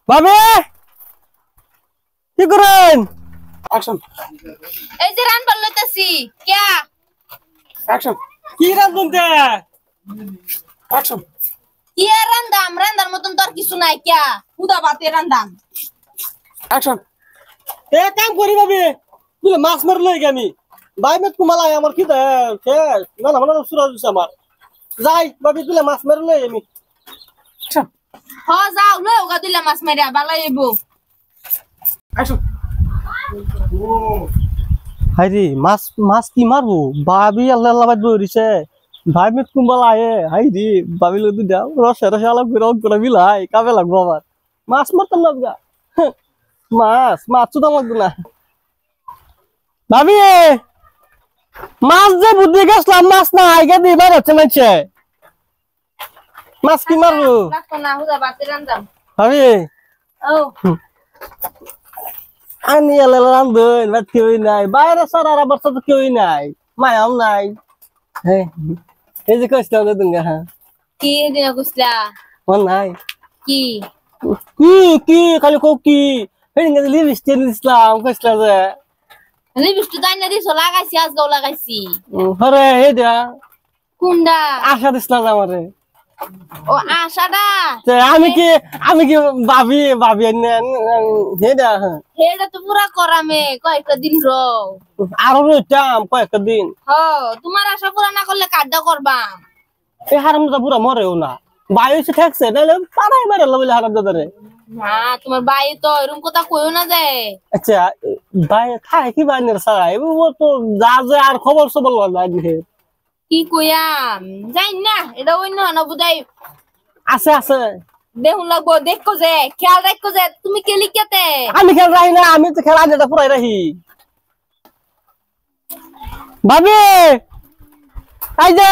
ভাবি কি করেন? অ্যাকশন। এই যে রান্না লইতাছি কিয়া অ্যাকশন। কি রান্ধতে? অ্যাকশন। কি আর রান্দার মতন তোর কিছু নাই কিয়া উদা ভাতে রান্দাম। অ্যাকশন। এ কাম করি ভাবি তুই মাছ মারলে আমি ভাই মেট কুমালাই আমার কি শেষ না না মানে সুরা দিছে আমার যাই ভাবি তুই মাছ মারলে আমি অ্যাকশন। হ যাও লই ওগা দিলা মাছ মারিয়া বালা এবো। অ্যাকশন। হাইরে মাছ মাছ কি মারবো ভাবি আল্লাহ আল্লাহ বাদ বইছে ভাই মেট কুমালাই হাইরে ভাবি লই তুই দাও রসে রসে আলাপ করে মিলাই কামে লাগবো আমার মাছ মারতাম না গা মাছ মাছ তো লাগবে না ভাবি মাছ যে বুদ্ধি গেছলাম মাছ না আইগা দিয়ে বার হচ্ছে নাইছে মাছ কি মারবো লাগতো না উদা ভাতে রান্দাম। ভাবি ও আনি এলে রান্ধুন বাট কেউই নাই বাইরে সারা বর্ষা তো কেউই নাই মায়াও নাই এই যে কষ্ট হবে তুমি হ্যাঁ কি দিনা কইছলা মন নাই কি কি কি খালি কো কি এই যে লিপস্টিক ইসলাম কইছলা যে লিপস্টিক আইনা দিছো লাগাইছি আজগাও লাগাইছি। হরে হে দিয়া কুন্ডা আশা দিছলা আমারে ও আশাডা আমি কি ভাবি ভাবি হে দিয়া এটা তো পুরা করামে কয়েকটা দিন রও আরো রইতাম কয়েকটা দিন হ তোমার আশা পুরা না করলে কাড্ডা করবাম। এই হারামটা পুরা মরেও না বায়ুসে ঠেকছে নাহলে পাড়াই মারে বলে হারাম দাদারে না তোমার ভাই তো এরকম কথা কইও না যায়। আচ্ছা ভাই খায় কি বাইনের সারাই ও তো যা যা আর খবর সবর লাগে দিহে কি কইয়াম যাই না এটা অন্য না বুঝাই আছে আছে দেখুন লাগবো দেখো যে খেয়াল রাখো যে তুমি কেলি কেতে আমি খেল রাহি না আমি তো খেলা যেটা পুরাই রাহি ভাবি আই যে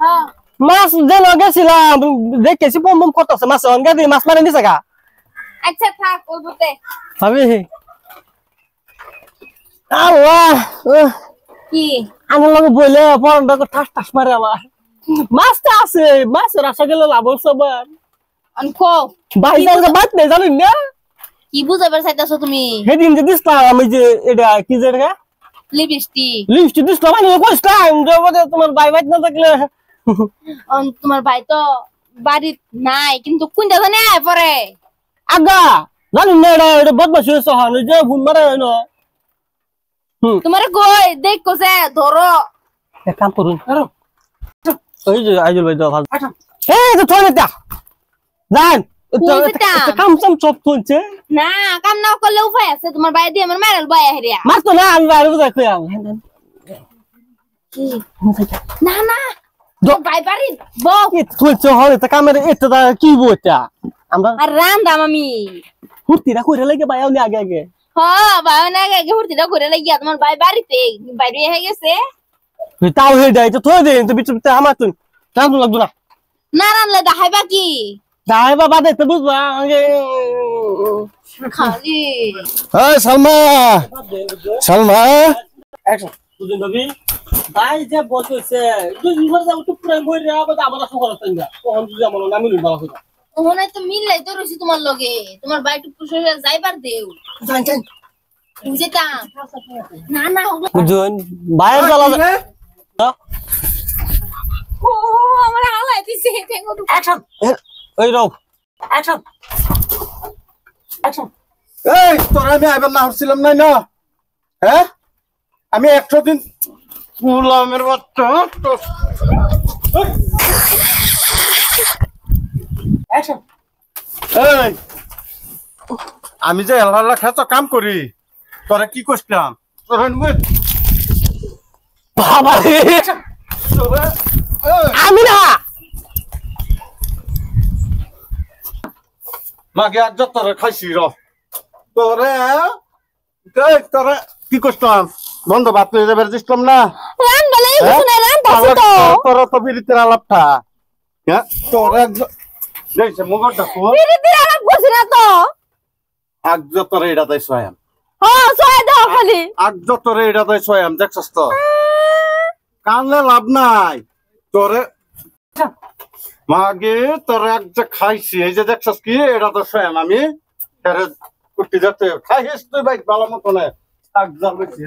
হ্যাঁ মাছ যে লগেছিলাম দেখেছি বম বম করতেছে মাছ অনগা দিয়ে মাছ মারে নিছে গা আচ্ছা থাক ওই বতে ভাবি আল্লাহ কি আমার লগে বইলে পরনটা ঠাস ঠাস মারে আমার মাছটা আছে মাছের আশা গেলে লাভ সবার অনকো ভাই জানকে বাদ নেই জানেন না কি বুঝাবার চাইতাছো তুমি সেদিন যে দিসলাম আমি যে এটা কি যে এটা লিপস্টিক লিপস্টিক দিসলাম আমি কইছিলাম যে তোমার ভাই ভাই না থাকলে তোমার ভাই তো বাড়িত নাই কিন্তু কোনটা জানে আয় পরে আগা জানেন না এটা বদমাশ হয়েছে হন যে ঘুম মারে হয় না তোমার কই দেখো যে ধরো এক কাম করুন ওই যে আইজুল ভাই দাও অ্যাকশন। এই তো থনে তা জান কোনটা? কাম সাম চপ চলছে না কাম না করলে উপায় আছে তোমার ভাই দিয়ে আমার মেরাল ভাই হেরিয়া মাছ তো না আমি বাইরে বুঝা কই আম না না তোর ভাই বাড়ি বউ কি চলছে হয় তা কামের এটা কি বইটা আমরা আর রান্দাম আমি হুর্তিরা কইরা লাগে ভাই আউনি আগে আগে হ্যাঁ ভাই না আগে হুড়তিটা করে লাগিয়া তোমার ভাই বাড়িতে বাইরে হয়ে গেছে তাও হে যাই তো থই দেন তো বিচ বিচ আমার তুই রাম লাগতো না না রানলে দেখাইবা কি যাই বাবা দেখতে বুঝবা আগে খালি এই সালমা সালমা। অ্যাকশন। বুঝুন ভাবি ভাই যে বলতেছে তুই ইভার যাও তো প্রেম কই রে আবার আমার সঙ্গ করতেন না কোন তুই আমার নাম লই বাবা কইতা ওহনে তো মিললাই তো রইছি তোমার লগে তোমার ভাই টুকু সরে যাইবার দেও জান জান বুঝিতা না না বুঝুন বাইরে জ্বালা ও আমার হালাই দিছে দেখো তো অ্যাকশন। ওই রও অ্যাকশন। অ্যাকশন। এই তোরা আমি আইবার না হচ্ছিলাম নাই না হ্যাঁ আমি 100 দিন ফুলামের বাচ্চা অ্যাকশন। এই আমি যে এলহাল্লা খেতো কাম করি তোরা কি করছিলাম তোরা বাবা রে আমি না মাগে আজ তোরা খাইছি র তোরে তোরা কি করতাম বন্ধ ভাত নিয়ে যাবে দিতাম না রান বলে কিছু না রান পাছে তো তোরা তো বিরিতের আলাপটা হ্যাঁ তোরা দেখছে মুগরটা তো বিরিতি আলাপ করছি না তো আগ তোরা এটা তাই সয়াম হ্যাঁ সয় দাও খালি আগ তোরা এটা তাই সয়াম দেখছস তো কানলে লাভ নাই তোরে মাগে তোর এক যে খাইছি এই যে দেখছস কি এটা তো সেম আমি কুটি যাতে খাইছিস তুই ভাই ভালো মতো না এক জাল বেশি